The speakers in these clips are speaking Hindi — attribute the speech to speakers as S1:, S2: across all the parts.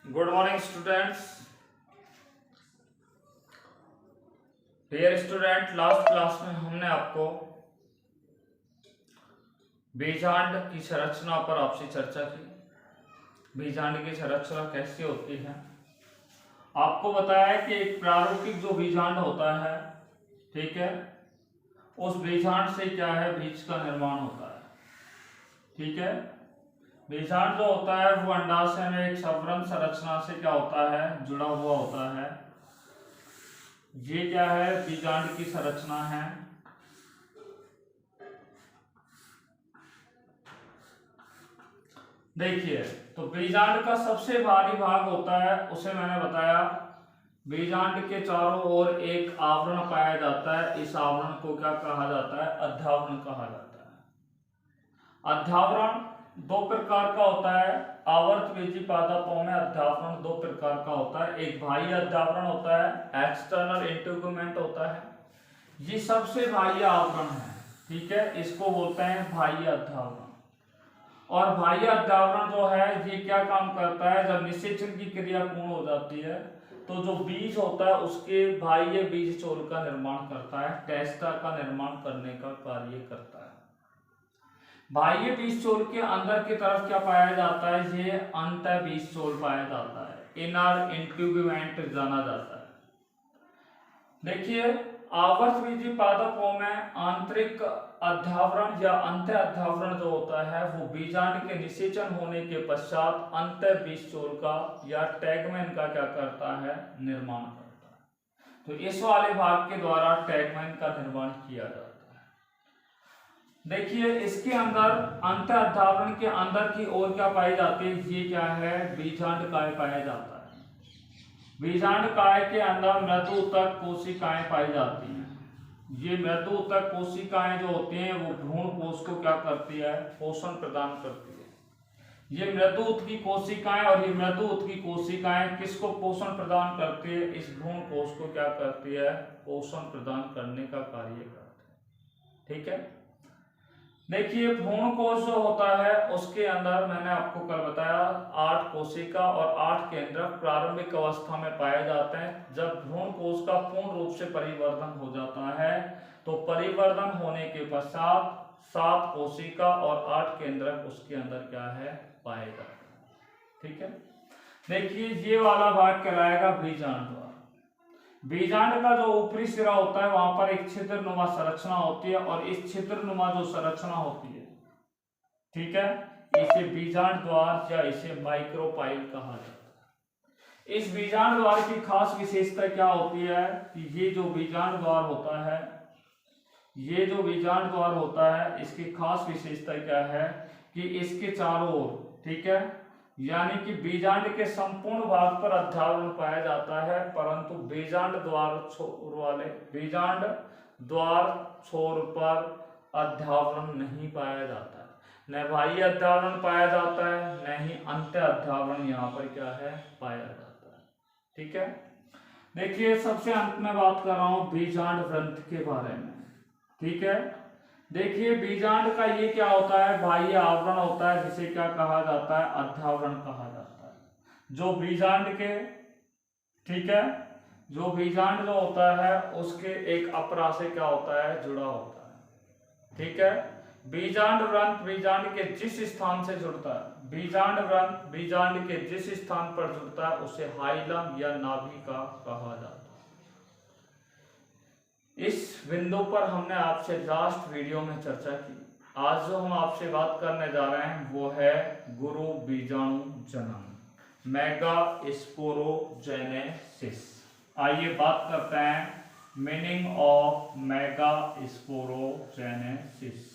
S1: Good morning students. Dear student, last class में हमने आपको बीजांड की संरचना पर आपसे चर्चा की। बीजांड की संरचना कैसी होती है, आपको बताया कि एक प्रारूपिक जो बीजांड होता है, ठीक है, उस बीजांड से क्या है, बीज का निर्माण होता है। ठीक है, बीजांड जो होता है वो अंडाशय में एक सवर्ण संरचना से क्या होता है, जुड़ा हुआ होता है। ये क्या है, बीजांड की संरचना है। देखिए, तो बीजांड का सबसे भारी भाग होता है, उसे मैंने बताया, बीजांड के चारों ओर एक आवरण पाया जाता है। इस आवरण को क्या कहा जाता है, अध्यावरण कहा जाता है। अध्यावरण दो प्रकार का होता है। आवर्त बीजी पादपों में अध्यावरण दो प्रकार का होता है। एक बाह्य अध्यावरण होता है, एक्सटर्नल इंटीग्यूमेंट होता है। ये सबसे बाह्य आवरण है, ठीक है, इसको बोलते हैं बाह्य अध्यावरण। और बाह्य अध्यावरण जो है ये क्या काम करता है, जब निषेचन की क्रिया पूर्ण हो जाती है तो जो बीज होता है उसके बाह्य बीज चोल का निर्माण करता है, टेस्टा का निर्माण करने का कार्य करता है। बाह्य बीज चोल के अंदर की तरफ क्या पाया जाता है, ये अंत बीज चोल पाया जाता है, इनर इंटीग्यूमेंट जाना जाता है। देखिए, आवर्त बीजी पादपों में आंतरिक अध्यावरण या अंत्य अध्यावरण जो होता है वो बीजांड के निषेचन होने के पश्चात अंत्य बीज चोल का या टैगमैन का क्या करता है, निर्माण करता है। तो इस वाले भाग के द्वारा टैगमैन का निर्माण किया जाता है। देखिए, इसके अंदर अंत्य अध्यावरण के अंदर की ओर क्या पाई जाती है, ये क्या है, बीजांड काय पाया जाता है। बीजांड काय के अंदर मृदु ऊतक कोशिकाएं पाई जाती हैं। ये मृदु ऊतक कोशिकाएं जो होती हैं वो भ्रूण कोश को क्या करती है, पोषण प्रदान करती है। ये मृदु ऊतक की कोशिकाएं और ये मृदु ऊतक की कोशिकाएं किसको पोषण प्रदान करती है, इस भ्रूण कोश को क्या करती है, पोषण प्रदान करने का कार्य करती है। ठीक है, देखिए, भ्रूण कोश जो होता है उसके अंदर मैंने आपको कल बताया 8 कोशिका और 8 केंद्रक प्रारंभिक अवस्था में पाए जाते हैं। जब भ्रूण कोश का पूर्ण रूप से परिवर्धन हो जाता है तो परिवर्धन होने के पश्चात 7 कोशिका और 8 केंद्रक उसके अंदर क्या है, पाए जाते हैं। ठीक है, देखिए, ये वाला भाग कहलाएगा बीजांड। बीजांड का जो ऊपरी सिरा होता है वहां पर एक छिद्रनुमा संरचना होती है और इस छिद्रनुमा जो संरचना होती है, ठीक है, इसे बीजांड द्वार या इसे माइक्रोपाइल कहा जाता है। इस बीजांड द्वार की खास विशेषता क्या होती है कि ये जो बीजांड द्वार होता है, ये जो बीजांड द्वार होता है इसकी खास विशेषता क्या है कि इसके चारों ओर, ठीक है, यानी कि बीजांड के संपूर्ण भाग पर अध्यावरण पाया जाता है, परंतु बीजांड द्वार छोर वाले बीजांड द्वार छोर पर अध्यावरण नहीं पाया जाता है। न बाह्य अध्यावरण पाया जाता है, न ही अंत्य अध्यावरण यहाँ पर क्या है, पाया जाता है। ठीक है, देखिए, सबसे अंत में बात कर रहा हूं बीजांड ग्रंथ के बारे में। ठीक है, देखिए, बीजांड का ये क्या होता है, बाह्य आवरण होता है जिसे क्या कहा जाता है, अध्यावरण कहा जाता है। जो बीजांड के, ठीक है, जो बीजांड जो होता है उसके एक अपरा से क्या होता है, जुड़ा होता है। ठीक है, बीजांड व्रंत बीजांड के जिस स्थान से जुड़ता है, बीजांड व्रंत बीजांड के जिस स्थान पर जुड़ता है उसे हाइलम या नाभि का कहा जाता है। इस बिंदु पर हमने आपसे लास्ट वीडियो में चर्चा की। आज जो हम आपसे बात करने जा रहे हैं वो है गुरु बीजाणु जनन, मेगा स्पोरोजेनेसिस। आइए बात करते हैं meaning of mega sporogenesis.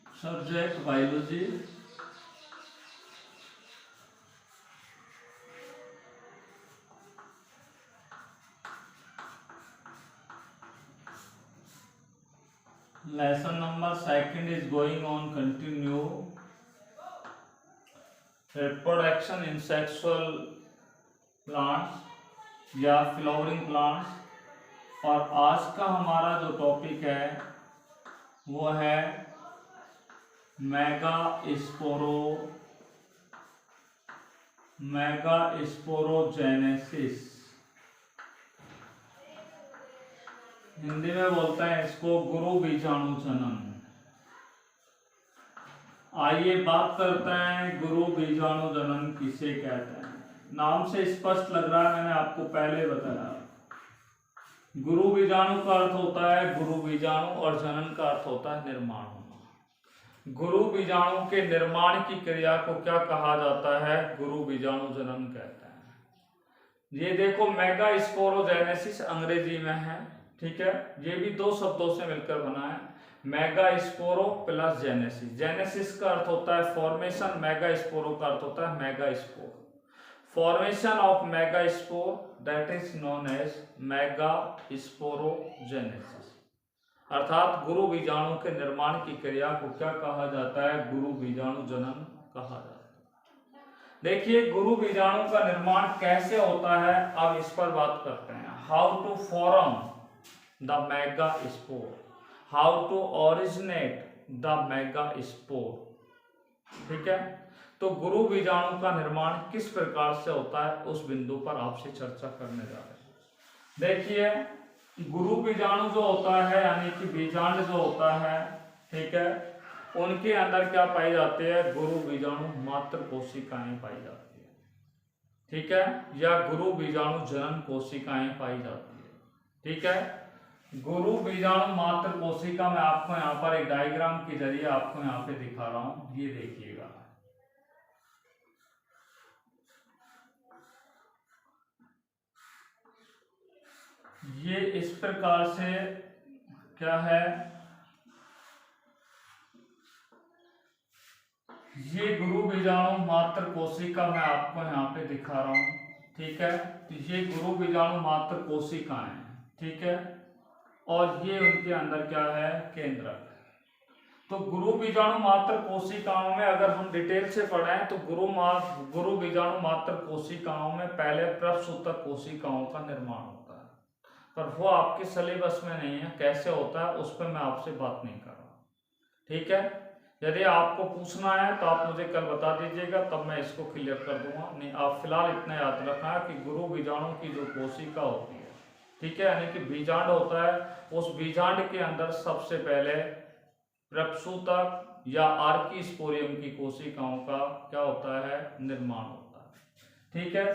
S1: Subject biology, lesson number 2 is going on continue reproduction in sexual plants या फ्लावरिंग प्लांट्स। और आज का हमारा जो टॉपिक है वो है मेगास्पोरोजेनेसिस, हिंदी में बोलते हैं इसको गुरु बीजाणु जनन। आइए बात करते हैं गुरु बीजाणु जनन किसे कहते हैं। नाम से स्पष्ट लग रहा है, मैंने आपको पहले बताया। गुरु बीजाणु का अर्थ होता है गुरु बीजाणु और जनन का अर्थ होता है निर्माण होना। गुरु बीजाणु के निर्माण की क्रिया को क्या कहा जाता है? गुरु बीजाणु जनन कहते हैं। ये देखो मेगास्पोरोजेनेसिस अंग्रेजी में है, ठीक है। ये भी दो शब्दों से मिलकर बना है, मेगास्पोरो प्लस जेनेसिस। जेनेसिस का अर्थ होता है फॉर्मेशन, मेगास्पोरो का अर्थ होता है megaspore. Formation of megaspore that is known as megasporogenesis. अर्थात गुरु बीजाणु के निर्माण की क्रिया को क्या कहा जाता है? गुरु बीजाणु जनन कहा जाता है। देखिए गुरु बीजाणु का निर्माण कैसे होता है, अब इस पर बात करते हैं। How to form the megaspore, how to originate the megaspore, ठीक है। तो गुरु बीजाणु का निर्माण किस प्रकार से होता है, उस बिंदु पर आपसे चर्चा करने जा रहे हैं। देखिए गुरु बीजाणु जो होता है यानी कि बीजांड जो होता है, ठीक है, उनके अंदर क्या पाई जाती है? गुरु बीजाणु मात्र कोशिकाएं पाई जाती है, ठीक है, या गुरु बीजाणु जनन कोशिकाएं पाई जाती है, ठीक है। गुरु बीजाणु मात्र कोशिका मैं आपको यहाँ पर एक डायग्राम के जरिए आपको यहाँ पे दिखा रहा हूं, ये देखिएगा। ये इस प्रकार से क्या है, ये गुरु बीजाणु मात्र कोशिका मैं आपको यहाँ पे दिखा रहा हूं, ठीक है। तो ये गुरु बीजाणु मात्र कोशिकाएं, ठीक है, और ये उनके अंदर क्या है? केंद्रक। तो गुरु बीजाणु मात्र कोशिकाओं में अगर हम डिटेल से पढ़ें तो गुरु बीजाणु मात्र कोशिकाओं में पहले प्रसूतक कोशिकाओं का निर्माण होता है, पर वो आपके सिलेबस में नहीं है। कैसे होता है उस पर मैं आपसे बात नहीं कर रहा, ठीक है। यदि आपको पूछना है तो आप मुझे कल बता दीजिएगा, तब मैं इसको क्लियर कर दूंगा। नहीं, आप फिलहाल इतना याद रखना कि गुरु बीजाणु की जो कोशिका होती है, ठीक है, यानी कि बीजांड होता है, उस बीजांड के अंदर सबसे पहले प्रसूतक या आर्कीस्पोरियम की कोशिकाओं का क्या होता है? निर्माण होता है, ठीक है।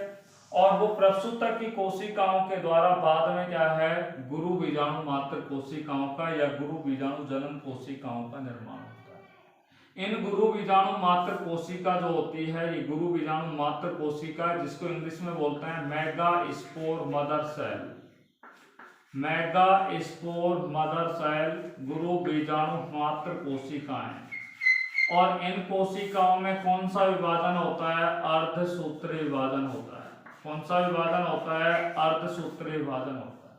S1: और वो प्रसूतक की कोशिकाओं के द्वारा बाद में क्या है? गुरु बीजाणु मात्र कोशिकाओं का या गुरु बीजाणु जनन कोशिकाओं का निर्माण होता है। इन गुरु बीजाणु मात्र कोशिका जो होती है, ये गुरु बीजाणु मात्र कोशिका, जिसको इंग्लिश में बोलते हैं megaspore mother cell. Megaspore mother cell गुरु बीजाणु मात्र कोशिकाएं। और इन कोशिकाओं में कौन सा विभाजन होता है? अर्धसूत्री विभाजन होता है। कौन सा विभाजन होता है? अर्धसूत्री विभाजन होता है।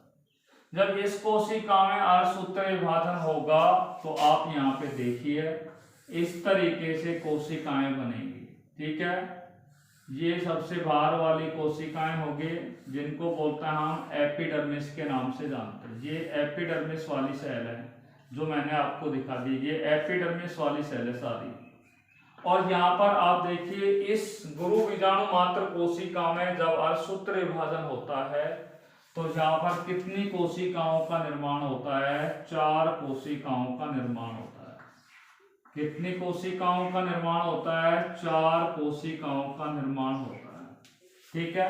S1: जब इस कोशिका में अर्धसूत्री विभाजन होगा तो आप यहाँ पे देखिए इस तरीके से कोशिकाएं बनेंगी, ठीक है। ये सबसे बाहर वाली कोशिकाएं होगी, जिनको बोलते हैं हम एपिडर्मिस के नाम से जानते हैं। ये एपिडर्मिस वाली सेल है जो मैंने आपको दिखा दी, ये एपिडर्मिस वाली सेल है सारी। और यहाँ पर आप देखिए इस गुरु बीजाणु मात्र कोशिका में जब अर्धसूत्र विभाजन होता है तो यहाँ पर कितनी कोशिकाओं का निर्माण होता है? 4 कोशिकाओं का निर्माण होता है। कितनी कोशिकाओं का निर्माण होता है? 4 कोशिकाओं का निर्माण होता है, ठीक है।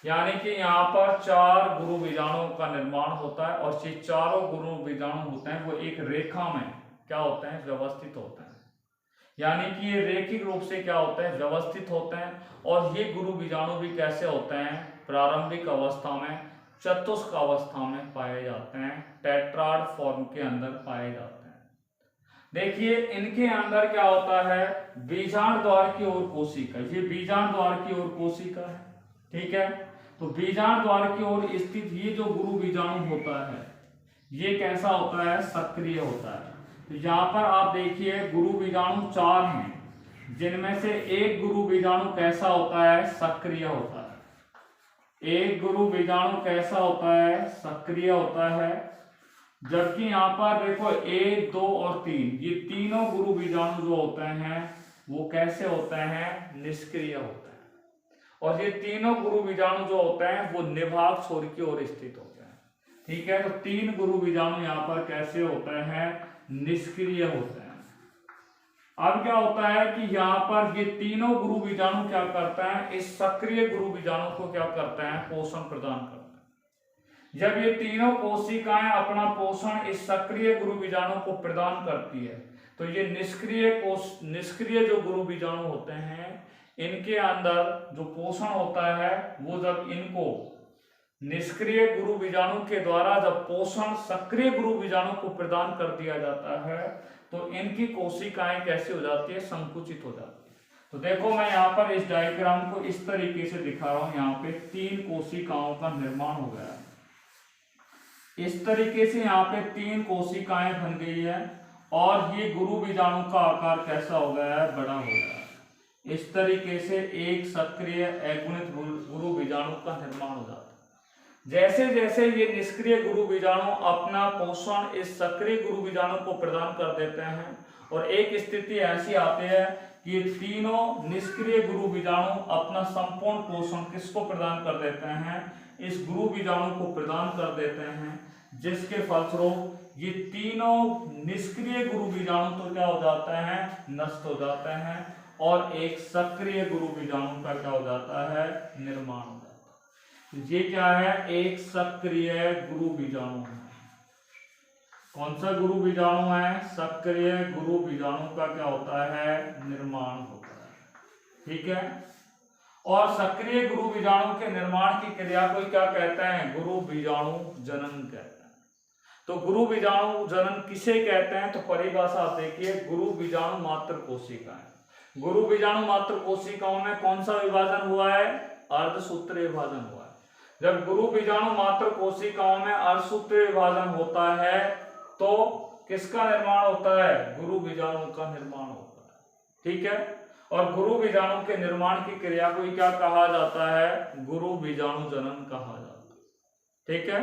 S1: यानी कि यहाँ पर 4 गुरु बीजाणुओं का निर्माण होता है और ये चारों गुरु बीजाणु होते हैं वो एक रेखा में क्या होते हैं? व्यवस्थित होते हैं। यानी कि ये रैखिक रूप से क्या होते हैं? व्यवस्थित होते हैं। और ये गुरु बीजाणु भी कैसे होते हैं? प्रारंभिक अवस्था में चतुष्क अवस्था में पाए जाते हैं, टेट्राड फॉर्म के अंदर पाए जाते हैं। देखिए इनके अंदर क्या होता है? बीजांड द्वार की ओर कोशिका, ये बीजांड द्वार की ओर कोशिका है, ठीक है। तो बीजांड द्वार की ओर स्थित ये जो गुरु बीजाणु होता है ये कैसा होता है? सक्रिय होता है। तो यहाँ पर आप देखिए गुरु बीजाणु 4 हैं, जिनमें से एक गुरु बीजाणु कैसा होता है? सक्रिय होता है। एक गुरु बीजाणु कैसा होता है? सक्रिय होता है। जबकि यहाँ पर देखो 1, 2 और 3, ये तीनों गुरु बीजाणु जो होते हैं वो कैसे होते हैं, निष्क्रिय होते हैं। और ये तीनों गुरु बीजाणु जो होते हैं वो निभाग छोर की ओर स्थित होते हैं। ठीक है, तो 3 गुरु बीजाणु यहाँ पर कैसे होते हैं, निष्क्रिय होते हैं। अब क्या होता है कि यहाँ पर ये तीनों गुरु बीजाणु क्या करते हैं, इस सक्रिय गुरु बीजाणु को क्या करते हैं, पोषण प्रदान करते हैं। जब ये तीनों कोशिकाएं अपना पोषण इस सक्रिय गुरु बीजाणु को प्रदान करती है, तो ये निष्क्रिय जो गुरु बीजाणु होते हैं इनके अंदर जो पोषण होता है वो जब इनको निष्क्रिय गुरु बीजाणु के द्वारा जब पोषण सक्रिय गुरु बीजाणु को प्रदान कर दिया जाता है तो इनकी कोशिकाएं कैसे हो जाती है, संकुचित हो जाती है। तो देखो मैं यहाँ पर इस डायग्राम को इस तरीके से दिखा रहा हूं, यहाँ पे 3 कोशिकाओं का निर्माण हो गया है। इस तरीके से यहाँ पे 3 कोशिकाएं बन गई है और ये गुरु बीजाणु का आकार कैसा हो गया है, बड़ा हो गया है। इस तरीके से एक सक्रिय अगुणित गुरु बीजाणु का निर्माण हो जाता है। जैसे जैसे ये निष्क्रिय गुरु बीजाणु अपना पोषण इस सक्रिय गुरु बीजाणु को प्रदान कर देते हैं और एक स्थिति ऐसी आती है कि ये तीनों निष्क्रिय गुरु बीजाणु अपना संपूर्ण पोषण किसको प्रदान कर देते हैं, इस गुरु बीजाणु को प्रदान कर देते हैं, जिसके फलस्वरूप ये तीनों निष्क्रिय गुरु बीजाणु तो क्या हो जाते हैं, नष्ट हो जाते हैं और एक सक्रिय गुरु बीजाणु का क्या हो जाता है, निर्माण हो जाता है। ये क्या है, एक सक्रिय गुरु बीजाणु है। कौन सा गुरु बीजाणु है, सक्रिय गुरु बीजाणु का क्या होता है, निर्माण होता है। ठीक है, और सक्रिय गुरु बीजाणु के निर्माण की क्रिया को क्या कहते हैं, गुरु बीजाणु जनन कहते हैं। तो गुरु बीजाणु जनन किसे कहते हैं, तो परिभाषा आप देखिए, गुरु बीजाणु मात्र कोशिकाएं। गुरु बीजाणु मात्र कोशिकाओं में कौन सा विभाजन हुआ है, अर्धसूत्रीय विभाजन हुआ है। जब गुरु बीजाणु मात्र कोशिकाओं में अर्धसूत्रीय विभाजन होता है तो किसका निर्माण होता है, गुरु बीजाणु का निर्माण होता है। ठीक है, और गुरु बीजाणु के निर्माण की क्रिया को क्या कहा जाता है, गुरु बीजाणु जनन कहा जाता है। ठीक है,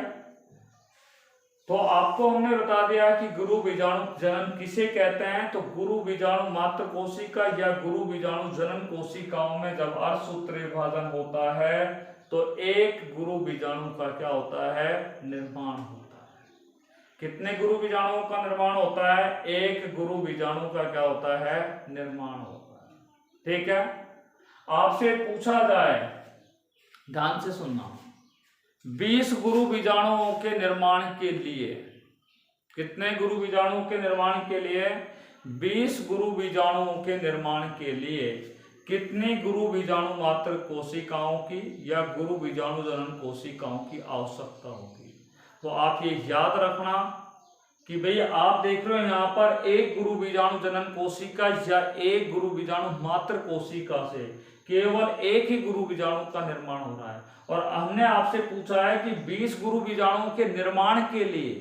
S1: तो आपको हमने बता दिया कि गुरु बीजाणु जनन किसे कहते हैं, तो गुरु बीजाणु मात्र कोशिका या गुरु बीजाणु जनन कोशिकाओं में जब अर्धसूत्रीय विभाजन होता है तो एक गुरु बीजाणु का क्या होता है, निर्माण होता है। कितने गुरु बीजाणुओं का निर्माण होता है, एक गुरु बीजाणु का क्या होता है, निर्माण होता है। ठीक है, आपसे पूछा जाए, ध्यान से सुनना, 20 गुरु बीजाणुओं के निर्माण के लिए, कितने गुरु बीजाणुओं के निर्माण के लिए, 20 गुरु बीजाणुओं के निर्माण के लिए कितनी गुरु बीजाणु मात्र कोशिकाओं की या गुरु बीजाणु जनन कोशिकाओं की आवश्यकता होगी। तो आप ये याद रखना कि भाई आप देख रहे हो यहाँ पर एक गुरु बीजाणु जनन कोशिका या एक गुरु बीजाणु मात्र कोशिका से केवल एक ही गुरु बीजाणु का निर्माण हो रहा है। और हमने आपसे पूछा है कि 20 गुरु बीजाणुओं के निर्माण के लिए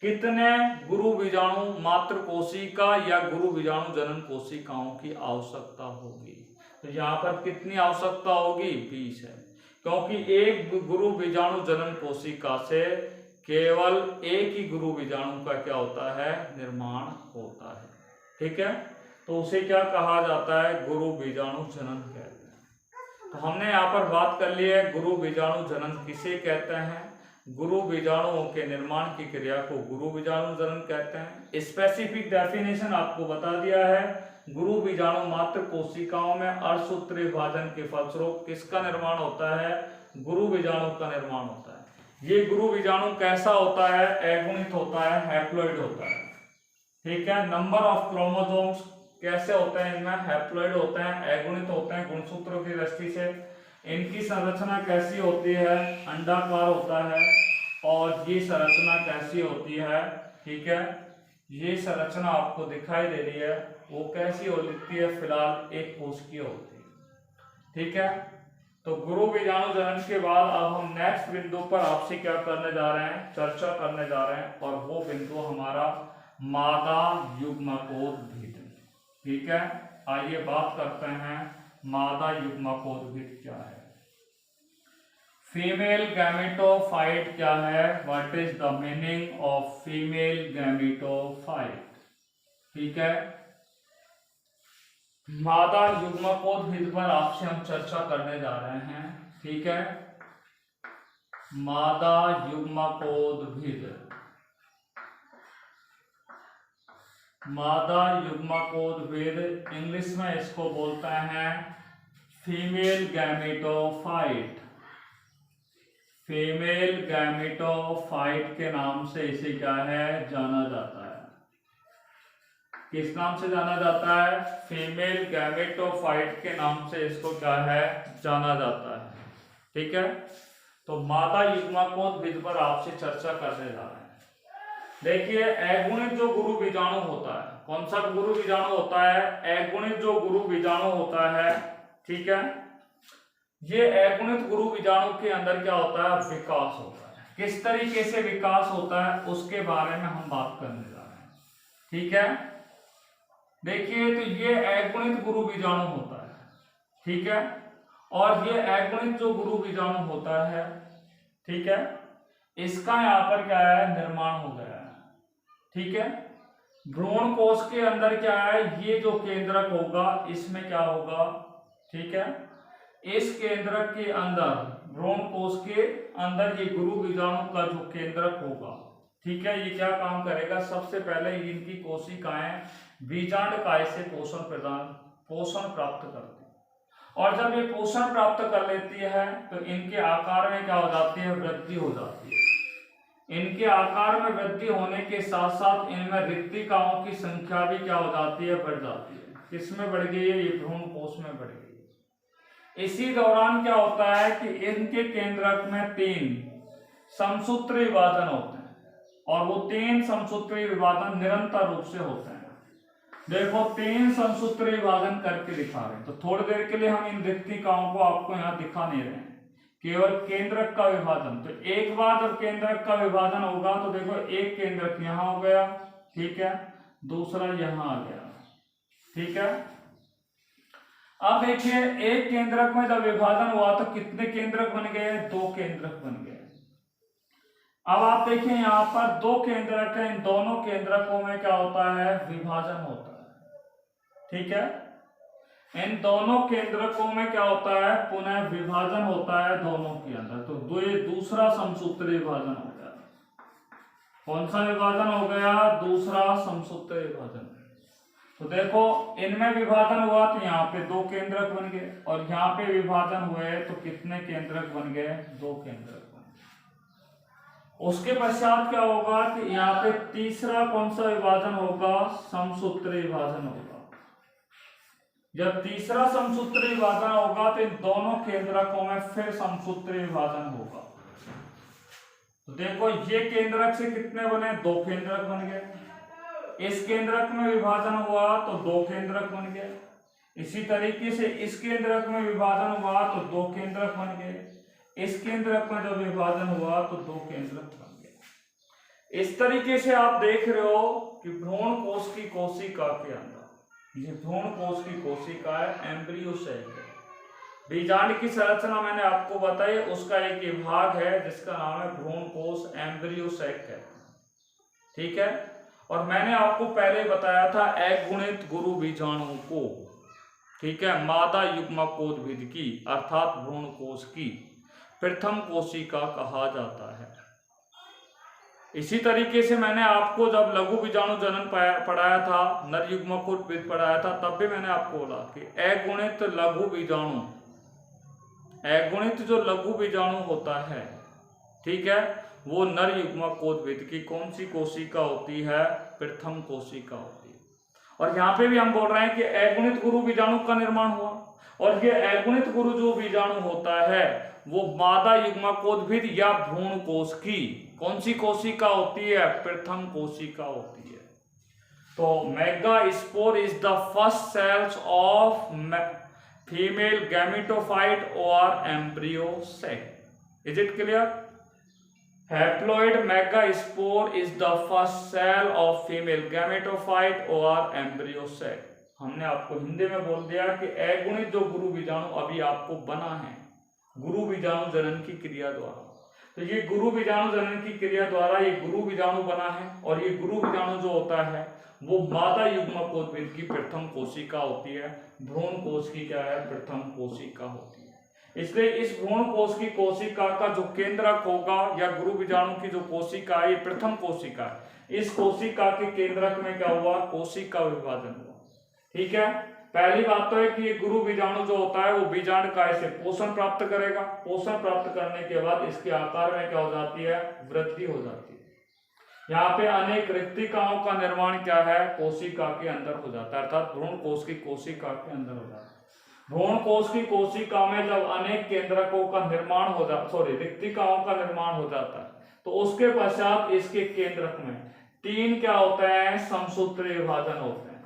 S1: कितने गुरु बीजाणु मात्र कोशिका या गुरु बीजाणु जनन कोशिकाओं की आवश्यकता होगी। तो यहाँ पर कितनी आवश्यकता होगी, 20 है, क्योंकि एक गुरु बीजाणु जनन कोशिका से केवल एक ही गुरु बीजाणु का क्या होता है, निर्माण होता है। ठीक है, तो उसे क्या कहा जाता है, गुरु बीजाणु जनन कहते हैं। तो हमने यहाँ पर बात कर ली है गुरु बीजाणु जनन किसे कहते हैं, गुरु बीजाणुओं के निर्माण की क्रिया को गुरु बीजाणु जनन कहते हैं। स्पेसिफिक डेफिनेशन आपको बता दिया है, गुरु बीजाणु मात्र कोशिकाओं में अर्धसूत्रीय विभाजन के फलस्वरूप किसका निर्माण होता है, गुरु बीजाणु का निर्माण होता है। ये गुरु बीजाणु कैसा होता है, अगुणित होता है, हैप्लॉइड होता है। ठीक है, नंबर ऑफ क्रोमोसोम्स कैसे होते हैं, इनमें हैप्लॉइड होते हैं, अगुणित होते हैं गुणसूत्रों की दृष्टि से। इनकी संरचना कैसी होती है, अंडाकार होता है, और ये संरचना कैसी होती है, ठीक है, ये संरचना आपको दिखाई दे रही है, वो कैसी होती है, फिलहाल एक कोशिकीय होती है। ठीक है, तो गुरु बीजाणु जनन के बाद अब हम नेक्स्ट बिंदु पर आपसे क्या करने जा रहे हैं, चर्चा करने जा रहे हैं, और वो बिंदु हमारा मादा युग्मकोद्भिद। ठीक है, आइए बात करते हैं मादा युग्मकोद्भिद क्या है। फीमेल गैमेटोफाइट क्या है, what is the meaning of female gametophyte. ठीक है, मादा युग्मकोद्भिद पर आपसे हम चर्चा करने जा रहे हैं। ठीक है, मादा युग्मकोद्भिद, मादा युग्मकोद्भिद इंग्लिश में इसको बोलते हैं फीमेल गैमेटोफाइट। फीमेल गैमेटोफाइट के नाम से इसे क्या है, जाना जाता है। किस नाम से जाना जाता है, फीमेल गैमेटोफाइट के नाम से इसको क्या है, जाना जाता है। ठीक है, तो मादा युग्मकोद्भिद पर आपसे चर्चा करने जा रहे हैं। देखिए, अगुणित जो गुरु बीजाणु होता है, कौन सा गुरु बीजाणु होता है, अगुणित जो गुरु बीजाणु होता है। ठीक है, ये अगुणित गुरु बीजाणु के अंदर क्या होता है, विकास होता है। किस तरीके से विकास होता है उसके बारे में हम बात करने जा रहे हैं। ठीक है, देखिए, तो ये अगुणित गुरु बीजाणु होता है। ठीक है, और ये अगुणित जो गुरु बीजाणु होता है, ठीक है, इसका यहाँ पर क्या है, निर्माण हो गया है। ठीक है, भ्रूण कोश के अंदर क्या है, ये जो केंद्रक होगा इसमें क्या होगा। ठीक है, इस केंद्रक के अंदर, भ्रूण कोश के अंदर ये गुरु बीजाणु का जो केंद्रक होगा, ठीक है, ये क्या काम करेगा, सबसे पहले इनकी कोशिकाएं बीजांड काय से पोषण प्राप्त करती है। और जब ये पोषण प्राप्त कर लेती है तो इनके आकार में क्या हो जाती है, वृद्धि हो जाती है। इनके आकार में वृद्धि होने के साथ साथ इनमें रिक्तिकाओं की संख्या भी क्या हो जाती है, बढ़ जाती है। किसमें बढ़ गई है, ये भ्रूण कोश में बढ़ गई है। इसी दौरान क्या होता है कि इनके केंद्रक में 3 समसूत्री विभाजन होते हैं, और वो 3 समसूत्री विभाजन निरंतर रूप से होते हैं। देखो, 3 समसूत्री विभाजन करके दिखा रहे हैं, तो थोड़ी देर के लिए हम इन रिक्तिकाओं को आपको यहाँ दिखा नहीं रहे हैं, केवल केंद्रक का विभाजन। तो एक बार जब केंद्रक का विभाजन होगा तो देखो, एक केंद्रक यहाँ हो गया, ठीक है, दूसरा यहाँ आ गया। ठीक है, अब देखिए, एक केंद्रक में जब विभाजन हुआ तो कितने केंद्रक बन गए, 2 केंद्रक बन गए। अब आप देखिए, यहाँ पर 2 केंद्रक है, इन दोनों केंद्रकों में क्या होता है, विभाजन होता है। ठीक है, इन दोनों केंद्रकों में क्या होता है, पुनः विभाजन होता है दोनों के अंदर। तो दूसरा समसूत्री विभाजन हो गया। कौन सा विभाजन हो गया, दूसरा समसूत्री विभाजन। तो देखो, इनमें विभाजन हुआ तो यहाँ पे 2 केंद्रक बन गए, और यहाँ पे विभाजन हुए तो कितने केंद्रक बन गए, 2 केंद्रक बन गए। उसके पश्चात क्या होगा कि यहाँ पे तीसरा कौन सा विभाजन होगा, समसूत्री विभाजन होगा। जब तीसरा समसूत्री विभाजन होगा तो इन दोनों केंद्रकों में फिर समसूत्री विभाजन होगा। तो देखो, ये केंद्रक से कितने बने, 2 केंद्रक बन गए। इस केंद्रक में विभाजन हुआ तो 2 केंद्रक बन गए। इसी तरीके से इस केंद्रक में विभाजन हुआ तो 2 केंद्रक बन गए। इस केंद्रक में जब विभाजन हुआ तो 2 केंद्रक बन गए। इस तरीके से आप देख रहे हो कि भ्रूण कोश की कोशिका के अंदर, ये भ्रूण कोश की कोशिका है, एम्ब्रियो सेल है। बीजांड की संरचना मैंने आपको बताई, उसका एक विभाग है जिसका नाम है भ्रूण कोश, एम्ब्रियो सेल कहते हैं। ठीक है, और मैंने आपको पहले बताया था अगुणित गुरु बीजाणु को, ठीक है, मादा युग्मकोद्भिद की अर्थात भ्रूण कोश की प्रथम कोशिका कहा जाता है। इसी तरीके से मैंने आपको जब लघु बीजाणु जनन पढ़ाया था, नर युग्मकोद्भिद पढ़ाया था, तब भी मैंने आपको बोला कि अगुणित लघु बीजाणु, अगुणित जो लघु बीजाणु होता है, ठीक है, वो नर युग्मकोद्भिद की कौन सी कोशिका होती है, प्रथम कोशिका होती है। और यहाँ पे भी हम बोल रहे हैं कि अगुणित गुरु बीजाणु का निर्माण हुआ, और ये अगुणित गुरु जो बीजाणु होता है वो मादा युग्मकोद्भिद या भ्रूण कोश की कौन सी कोशिका होती है, प्रथम कोशिका होती है। तो megaspore is the first cells of female gametophyte और embryo sac. Is it clear? Haploid megaspore is the first cell of female gametophyte और एम्ब्रियो सेक। हमने आपको हिंदी में बोल दिया कि अगुणित जो गुरु बीजाणु अभी आपको बना है, गुरु बीजाणु जनन की क्रिया द्वारा। तो ये गुरु बीजाणु जनन की क्रिया द्वारा ये गुरु बीजाणु बना है, और ये गुरु बीजाणु जो होता है वो मादा युग्मकोद्भिद की प्रथम कोशिका होती है, भ्रूण कोश की क्या है, प्रथम कोशिका होती है। इसलिए इस भ्रूण कोश की कोशिका का जो केंद्रक होगा, या गुरु बीजाणु की जो कोशिका है, ये प्रथम कोशिका है, इस कोशिका के केंद्रक में क्या हुआ, कोशिका विभाजन हुआ। ठीक है, पहली बात तो है कि ये गुरु बीजाणु जो होता है वो बीजांडकाय से पोषण प्राप्त करेगा, पोषण प्राप्त करने के बाद इसके आकार में क्या हो जाती है, वृद्धि हो जाती है। यहाँ पे अनेक रिक्तिकाओं का निर्माण क्या है, कोशिका के अंदर हो जाता है, अर्थात भ्रूण कोश की कोशिका के अंदर हो जाता है। भ्रूण कोश की कोशिका में जब अनेक केंद्रकों का निर्माण हो जाता, रिक्तिकाओं का निर्माण हो जाता है, तो उसके पश्चात इसके केंद्रक में 3 क्या होते हैं, समसूत्री विभाजन होते हैं।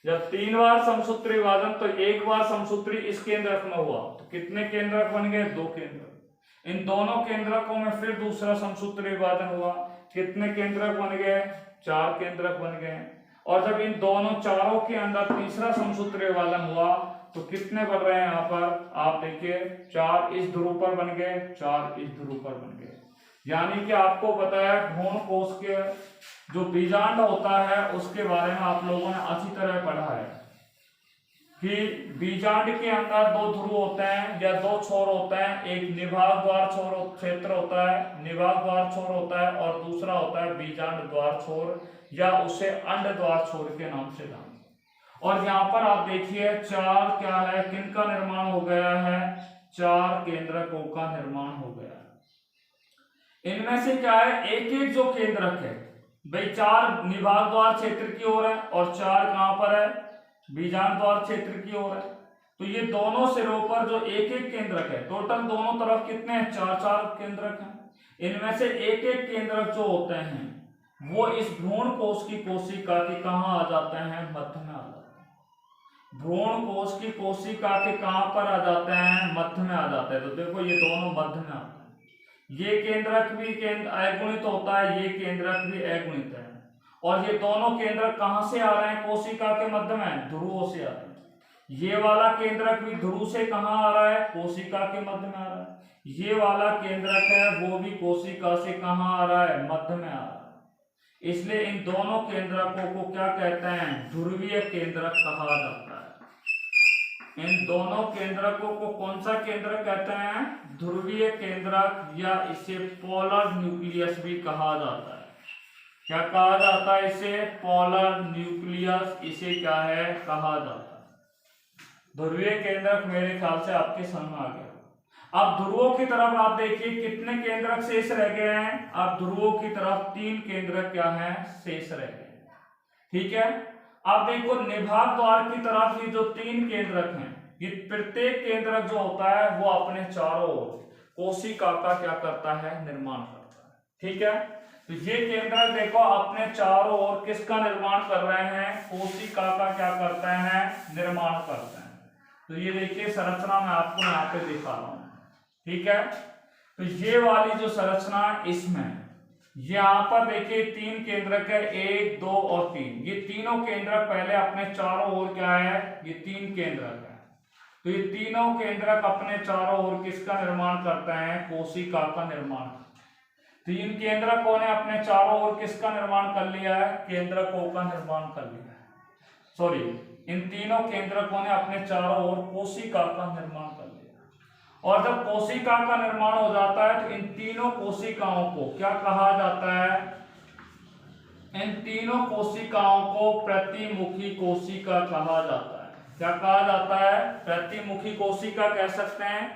S1: जब 3 बार समसूत्री विभाजन, तो 1 बार समसूत्री इस केंद्रक में हुआ, तो कितने केंद्रक बन गए, 2 केंद्रक। इन दोनों केंद्रकों में फिर दूसरा समसूत्री विभाजन हुआ, कितने केंद्रक बन गए, 4 केंद्रक बन गए। और जब इन दोनों चारों के अंदर तीसरा समसूत्री विभाजन हुआ, तो कितने बन रहे हैं यहाँ पर, आप देखिए 4 इस ध्रुव पर बन गए, 4 इस ध्रुव पर बन गए। यानी कि आपको पता है भ्रूण कोश के जो बीजांड होता है उसके बारे में आप लोगों ने अच्छी तरह पढ़ा है कि बीजांड के अंदर 2 ध्रुव होते हैं या 2 छोर होते हैं। एक निभाग द्वार छोर क्षेत्र होता है, निभाग द्वार छोर होता है, और दूसरा होता है बीजांड द्वार छोर, या उसे अंड द्वार छोर के नाम से जानते हैं। और यहाँ पर आप देखिए 4 क्या है, किनका निर्माण हो गया है, 4 केंद्रकों का निर्माण हो गया है। इनमें से क्या है, एक एक जो केंद्रक है भाई, 4 निभाग द्वार क्षेत्र की ओर है और 4 कहां पर है, बीजांड द्वार क्षेत्र की ओर है। तो ये दोनों सिरों पर जो एक एक केंद्रक है, टोटल दोनों तरफ कितने हैं, 4 केंद्रक हैं। इनमें से एक एक केंद्रक जो होते हैं वो इस भ्रूण कोश की कोशिका के कहां आ जाते हैं, मध्य में आ जाते हैं। भ्रूण कोश की कोशिका के कहां पर आ जाते हैं, मध्य में आ जाते हैं। तो देखो ये दोनों मध्य में आते हैं। ये केंद्रक भी अगुणित होता है, ये केंद्रक भी अगुणित है, और ये दोनों केंद्रक कहां से आ रहे हैं, कोशिका के मध्य में, ध्रुवों से आ रहे हैं। ये वाला केंद्रक भी ध्रुव से कहां आ रहा है, कोशिका के मध्य में आ रहा है। ये वाला केंद्रक है वो भी कोशिका से कहां आ रहा है, मध्य में आ रहा है। इसलिए इन दोनों केंद्रकों को क्या कहते हैं, ध्रुवीय केंद्रक कहा जाता है। इन दोनों केंद्रकों को कौन सा केंद्रक कहते हैं, ध्रुवीय केंद्रक, या इसे पोलर न्यूक्लियस भी कहा जाता है। क्या कहा जाता है इसे, पोलर न्यूक्लियस इसे क्या है, कहा जाता है। ध्रुवीय केंद्रक मेरे ख्याल से आपके समझ में आ गया। अब ध्रुवों की तरफ आप देखिए कितने केंद्रक शेष रह गए हैं, अब ध्रुवों की तरफ 3 केंद्रक क्या है, शेष रह गए। ठीक है, अब देखो निभाग द्वार की तरफ ये जो 3 केंद्रक हैं, ये प्रत्येक केंद्रक जो होता है वो अपने चारों ओर कोशिका का क्या करता है, निर्माण करता है। ठीक है, तो ये केंद्रक देखो अपने चारों ओर किसका निर्माण कर रहे हैं, कोशिका का क्या करते हैं, निर्माण करते हैं। तो ये देखिए संरचना मैं आपको यहाँ पे दिखा रहा हूँ। ठीक है, तो ये वाली जो संरचना इसमें यहाँ पर देखिए 3 केंद्रक है, 1 2 और 3। ये तीनों केंद्रक पहले अपने चारों ओर क्या है, ये 3 केंद्रक है। तो ये तीनों केंद्रक अपने चारों ओर किसका निर्माण करते हैं, कोशिका का निर्माण। 3 केंद्रकों ने अपने चारों ओर किसका निर्माण कर लिया है, केंद्रकों का निर्माण कर लिया है। सॉरी, इन तीनों केंद्रकों ने अपने चारों ओर कोशिका का निर्माण कर लिया। और जब कोशिका का निर्माण हो जाता है तो इन तीनों कोशिकाओं को क्या कहा जाता है, इन तीनों कोशिकाओं को प्रतिमुखी कोशिका कहा जाता है। क्या कहा जाता है, प्रतिमुखी कोशिका कह सकते हैं,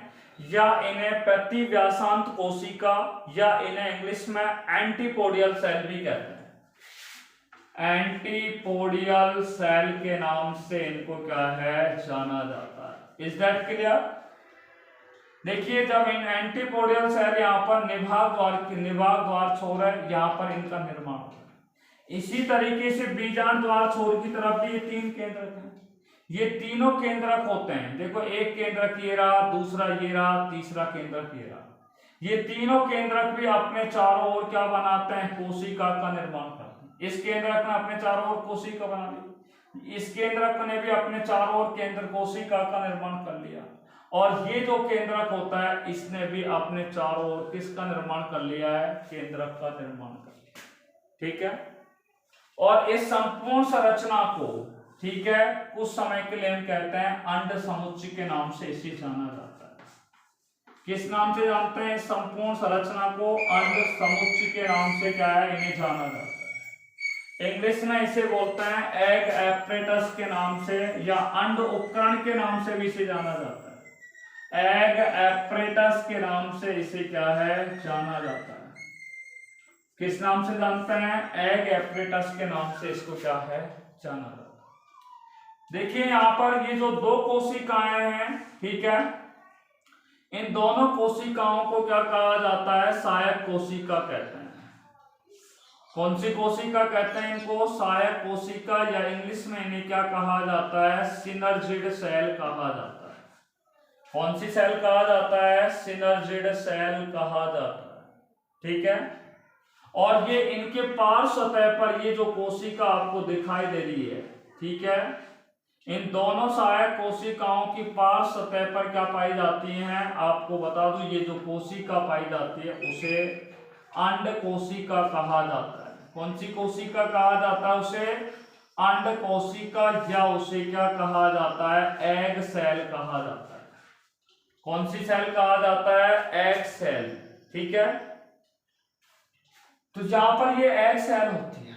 S1: या इन्हें प्रतिव्यासांत कोशिका, या इन्हें इंग्लिश में एंटीपोडियल सेल भी कहते हैं। एंटीपोडियल सेल के नाम से इनको क्या है, जाना जाता है। Is that clear? देखिए जब इन एंटीपोडियल सेल यहाँ पर निभाग द्वार छोर है, यहाँ पर इनका निर्माण होता है। इसी तरीके से बीजांड द्वार छोर की तरफ भी ये 3 केंद्रक हैं। ये तीनों केंद्रक होते हैं, देखो एक केंद्रक ये रहा, दूसरा ये रहा, तीसरा केंद्रक ये रहा। ये तीनों केंद्रक भी अपने चारों ओर क्या बनाते हैं, कोशिका का निर्माण करते हैं। इस केंद्रक ने अपने चारों ओर कोशिका बना ली, इस केंद्रक ने भी अपने चारों ओर केंद्र कोशिका का निर्माण कर लिया। और ये जो केंद्रक होता है इसने भी अपने चारों ओर किसका निर्माण कर लिया है, केंद्रक का निर्माण कर लिया, ठीक है। और इस संपूर्ण संरचना को, ठीक है, कुछ समय के लिए हम कहते हैं अंड समुच्चय के नाम से इसे जाना जाता है। किस नाम से जानते हैं इस संपूर्ण संरचना को, अंड समुच्चय के नाम से क्या है, इन्हें जाना जाता है। इंग्लिश में इसे बोलते हैं एग एपरेटस के नाम से, या अंड उपकरण के नाम से भी इसे जाना जाता है। एग एपरेटस के नाम से इसे क्या है, जाना जाता है। किस नाम से जानते हैं, एग एपरेटस के नाम से इसको क्या है, जाना जाता है। देखिए यहां पर ये जो दो कोशिकाएं हैं, ठीक है, इन दोनों कोशिकाओं को क्या कहा जाता है, सहायक कोशिका कहते हैं। कौन सी कोशिका कहते हैं इनको, सहायक कोशिका, या इंग्लिश में इन्हें क्या कहा जाता है, सिनर्जिड सेल कहा जाता है। कौन सी सेल कहा जाता है, सिनर्जिड सेल कहा जाता है, ठीक है। और ये इनके पार्श्व सतह पर ये जो कोशिका आपको दिखाई दे रही है, ठीक है, इन दोनों सहायक कोशिकाओं की पार्श्व सतह पर क्या पाई जाती हैं, आपको बता दूं, ये जो कोशिका पाई जाती है उसे अंड कोशिका कहा जाता है। कौन सी कोशिका कहा जाता है, उसे अंड कोशिका, या उसे क्या कहा जाता है, एग सेल कहा जाता है। कौन सी सेल कहा जाता है, एग सेल, ठीक है। तो जहां पर ये एग सेल होती है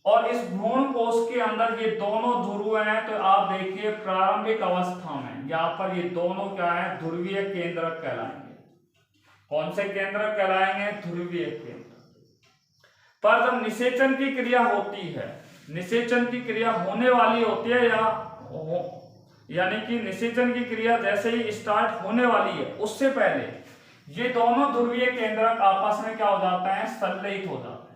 S1: और इस भ्रूण कोश के अंदर ये दोनों ध्रुव हैं, तो आप देखिए प्रारंभिक अवस्था में यहाँ पर ये दोनों क्या है, ध्रुवीय केंद्रक कहलाएंगे। कौन से केंद्रक कहलाएंगे, ध्रुवीय केंद्रक। पर जब निषेचन की क्रिया होती है, निषेचन की क्रिया होने वाली होती है, यानी कि निषेचन की क्रिया जैसे ही स्टार्ट होने वाली है, उससे पहले ये दोनों ध्रुवीय केंद्रक आपस में क्या हो जाते हैं, संलयित हो जाते हैं।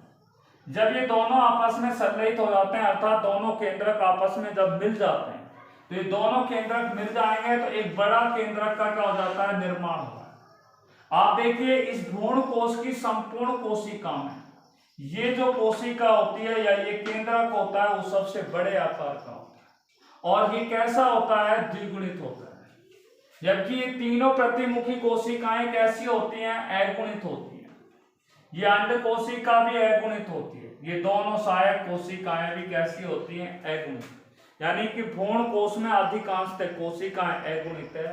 S1: जब ये दोनों आपस में संलयित हो जाते हैं, अर्थात दोनों केंद्रक आपस में जब मिल जाते हैं, तो ये दोनों केंद्रक मिल जाएंगे तो एक बड़ा केंद्रक का क्या हो जाता है, निर्माण होता है। आप देखिए इस भ्रूण कोश की संपूर्ण कोशिका में ये जो कोशिका होती है या ये केंद्रक होता है वो सबसे बड़े आकार का होता है, और ये कैसा होता है, द्विगुणित होता है। जबकि ये तीनों प्रतिमुखी कोशिकाएं कैसी होती हैं, अगुणित होती हैं। ये अंड कोशिका भी अगुणित होती है, ये दोनों सहायक कोशिकाएं भी कैसी होती हैं, अगुणित। यानी कि भ्रूण कोश में अधिकांशतः कोशिकाएं अगुणित है,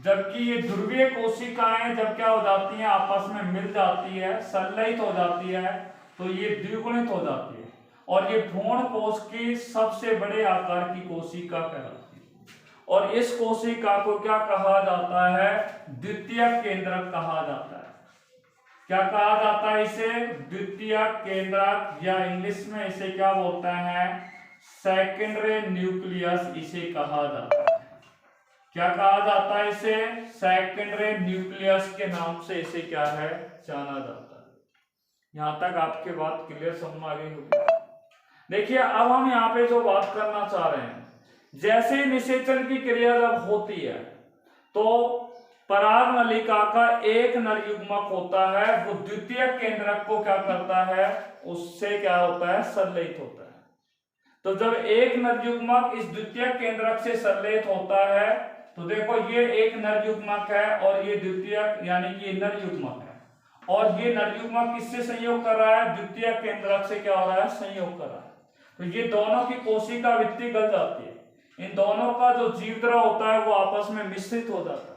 S1: जबकि ये ध्रुवीय कोशिकाएं जब क्या हो जाती हैं, आपस में मिल जाती है, संलयित हो जाती है, तो ये द्विगुणित हो जाती है, और ये भ्रूण कोश की सबसे बड़े आकार की कोशिका कहलाती है। और इस कोशिका को क्या कहा जाता है, द्वितीयक केंद्रक कहा जाता है। क्या कहा जाता है इसे, द्वितीयक केंद्रक, या इंग्लिश में इसे क्या बोलते हैं, सेकेंडरी न्यूक्लियस इसे कहा जाता है। क्या कहा जाता है इसे, सेकेंडरी न्यूक्लियस के नाम से इसे क्या है, जाना जाता है। यहां तक आपके बात क्लियर समझ में आ गई होगी। देखिए अब हम यहाँ पे जो बात करना चाह रहे हैं, जैसे निषेचन की क्रिया जब होती है तो पराग नलिका का एक नर युग्मक होता है, वो द्वितीय केंद्रक को क्या करता है, उससे क्या होता है, संलयित होता है। तो जब एक नर युग्मक इस द्वितीय केंद्रक से संलयित होता है, तो देखो ये एक नर युग्मक है और ये द्वितीय यानी कि नर युग्मक है, और ये नर युग्मक किससे संयोग कर रहा है, द्वितीय केंद्रक से क्या हो रहा है, संयोग कर रहा है। तो ये दोनों की कोशिका वृत्ति गल जाती है, इन दोनों का जो जीवद्रव होता है वो आपस में मिश्रित हो जाता है,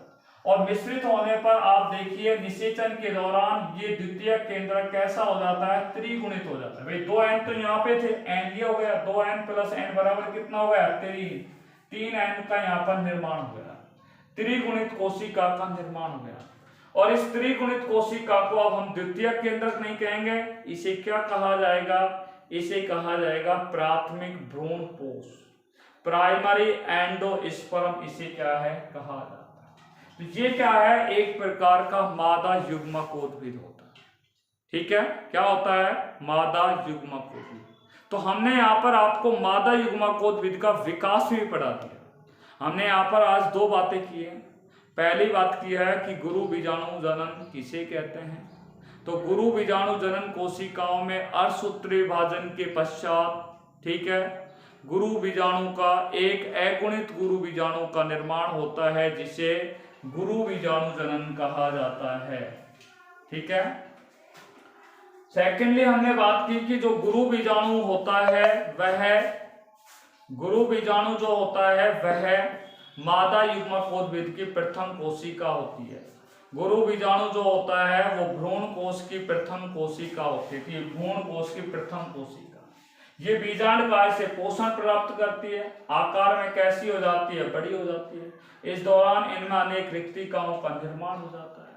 S1: और मिश्रित होने पर आप देखिए निषेचन के दौरान ये द्वितीय केंद्रक कैसा हो जाता है, त्रिगुणित हो जाता है। भाई 2 n तो यहाँ पे थे, n ये हो गया, 2n प्लस n बराबर कितना हो गया, 3 n का यहाँ पर निर्माण हो गया, त्रिगुणित कोशिका का निर्माण हो गया। और इस त्रिगुणित कोशिका को अब हम द्वितीय केंद्रक नहीं कहेंगे, इसे क्या कहा जाएगा, इसे कहा जाएगा प्राथमिक भ्रूण कोश, प्राइमरी एंडोस्पर्म इसे क्या है, कहा जाता है। तो ये क्या है, एक प्रकार का मादा युग्मकोद्भिद होता है, ठीक है, क्या होता है, मादा युग्मकोद्भिद। तो हमने यहाँ पर आपको मादा युग्मकोद्भिद का विकास भी पढ़ा दिया। हमने यहाँ पर आज 2 बातें की हैं। पहली बात की है कि गुरु बीजाणु जनन किसे कहते हैं, तो गुरु बीजाणु जनन कोशिकाओं में अर्धसूत्री विभाजन के पश्चात, ठीक है, गुरु बीजाणु का, एक अगुणित गुरु बीजाणु का निर्माण होता है जिसे गुरु बीजाणु जनन कहा जाता है। ठीक है। सेकेंडली हमने बात की कि जो गुरु बीजाणु होता है वह मादा युग्मकोद्भिद की प्रथम कोशिका होती है। गुरु बीजाणु जो होता है वो भ्रूण कोश की प्रथम कोशिका होती थी, भ्रूण कोश की प्रथम कोशिका। ये बीजांड काय से पोषण प्राप्त करती है, आकार में कैसी हो जाती है, बड़ी हो जाती है। इस दौरान इनमें अनेक रिक्तिकाओं का निर्माण हो जाता है।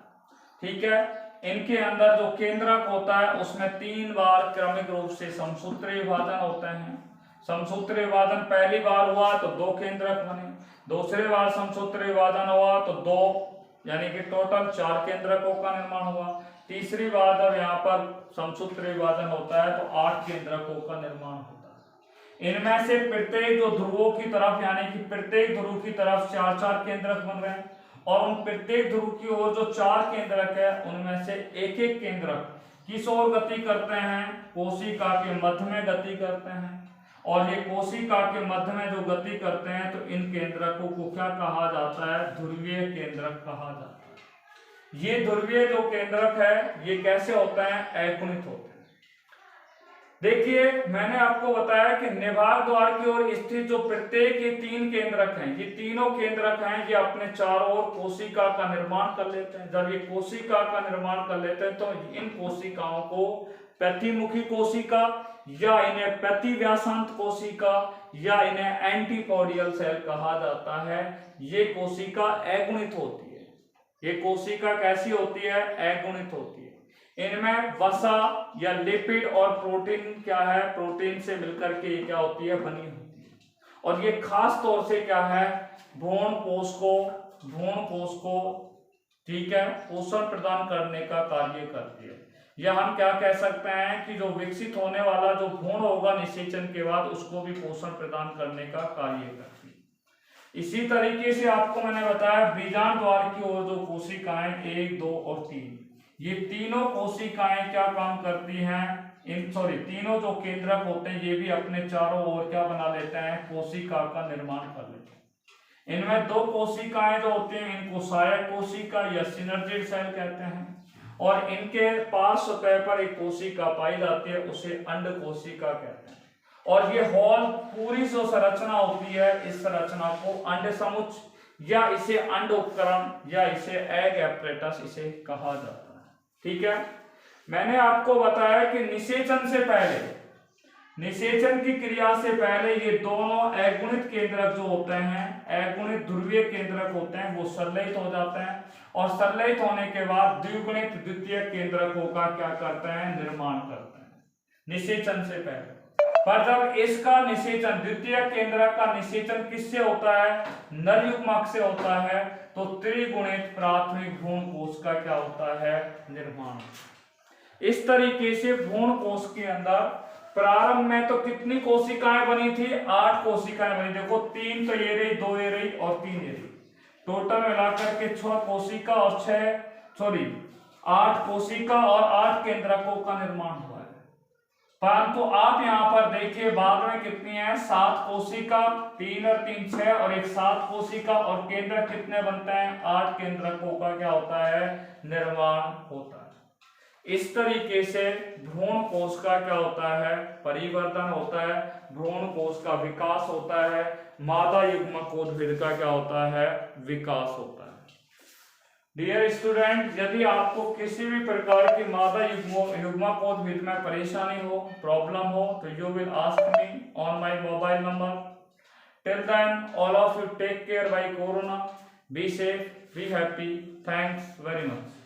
S1: ठीक है। इनके अंदर जो केंद्रक होता है उसमें 3 बार क्रमिक रूप से समसूत्री विभाजन होते हैं। समसूत्री विभाजन पहली बार हुआ तो 2 केंद्रक बने, दूसरी बार समसूत्री विभाजन हुआ तो 2 यानी कि टोटल 4 केंद्रकों का निर्माण हुआ। तीसरी बार जब यहाँ पर समसूत्री विभाजन होता है तो 8 केंद्रकों का निर्माण होता है। इनमें से प्रत्येक जो ध्रुवों की तरफ यानी कि प्रत्येक ध्रुव की तरफ 4-4 केंद्रक बन रहे हैं और उन प्रत्येक ध्रुव की ओर जो 4 केंद्रक है उनमें से एक केंद्रक किस ओर गति करते हैं, कोशिका के मध्य में गति करते हैं। और ये कोशिका के मध्य में जो गति करते हैं तो इन केंद्रकों को क्या कहा जाता है, ध्रुवीय केंद्रक कहा जाता है। ये ध्रुवीय जो केंद्रक है ये कैसे होते हैं, अगुणित होते हैं। देखिए मैंने आपको बताया कि निभाग द्वार की ओर स्थित जो प्रत्येक ये 3 केंद्रक हैं, ये तीनों केंद्रक हैं, ये अपने चारों ओर कोशिका का निर्माण कर लेते हैं। जब ये कोशिका का निर्माण कर लेते हैं तो इन कोशिकाओं को प्रतिमुखी कोशिका या इन्हें प्रतिव्यासांत कोशिका या इन्हें एंटीपोडियल सेल कहा जाता है। ये कोशिका अगुणित होती है। ये कोशिका कैसी होती है, अगुणित होती है। इनमें वसा या लिपिड और प्रोटीन क्या है, प्रोटीन से मिलकर के क्या होती है, बनी होती है। और ये खास तौर से क्या है, भ्रूण कोश को ठीक है पोषण प्रदान करने का कार्य करती है। या हम क्या कह सकते हैं कि जो विकसित होने वाला जो भ्रूण होगा निषेचन के बाद उसको भी पोषण प्रदान करने का कार्य करती है। इसी तरीके से आपको मैंने बताया बीजांड द्वार की ओर जो कोशिकाएं 1, 2 और 3, ये तीनों कोशिकाएं क्या काम करती हैं, तीनों जो केंद्रक होते हैं ये भी अपने चारों ओर क्या बना लेते हैं, कोशिका का निर्माण कर लेते हैं। इनमें 2 कोशिकाएं जो होती हैं इनको सहायक कोशिका या सिनर्जिड सेल कहते हैं और इनके पार्श्व सतह पर एक कोशिका पाई जाती है उसे अंड कोशिका कहते हैं। और ये हॉल पूरी जो संरचना होती है इस संरचना को अंड समुच्चय या इसे अंड उपकरण या इसे एग एपरेटस इसे कहा जाता है। ठीक है। मैंने आपको बताया कि निषेचन की क्रिया से पहले ये दोनों अगुणित केंद्रक जो होते हैं, अगुणित ध्रुवीय केंद्रक होते हैं, वो संलयित हो जाते हैं और संलयित होने के बाद द्विगुणित द्वितीय केंद्रकों का क्या करते हैं, निर्माण करते हैं निषेचन से पहले। पर जब इसका निषेचन द्वितीय केंद्रक का निषेचन किससे होता है, नर युग्मक से होता है, तो त्रिगुणित प्राथमिक भ्रूण कोश का क्या होता है, निर्माण। इस तरीके से भ्रूण कोश के अंदर प्रारंभ में तो कितनी कोशिकाएं बनी थी, 8 कोशिकाएं बनी। देखो 3 तो ये रही, 2 ये रही और 3 ये रही, टोटल मिलाकर के 6 कोशिका और 8 कोशिका और 8 केंद्रकों का निर्माण हुआ है। परंतु आप यहाँ पर देखिए बाद में कितनी है, 7 कोशिका, 3 और 3 6 और एक 7 कोशिका और केंद्रक कितने बनते हैं, 8 केंद्रकों का क्या होता है, निर्माण होता है। इस तरीके से भ्रूण कोश का क्या होता है, परिवर्तन होता है, भ्रूण कोश का विकास होता है, मादा युग्मकोद्भिद का क्या होता है, विकास होता है। डियर स्टूडेंट, यदि आपको किसी भी प्रकार की मादा युग्मकोद्भिद में परेशानी हो, प्रॉब्लम हो, तो you will ask me on my mobile number. Till then all of you take care bye corona, be safe, be happy, thanks very much.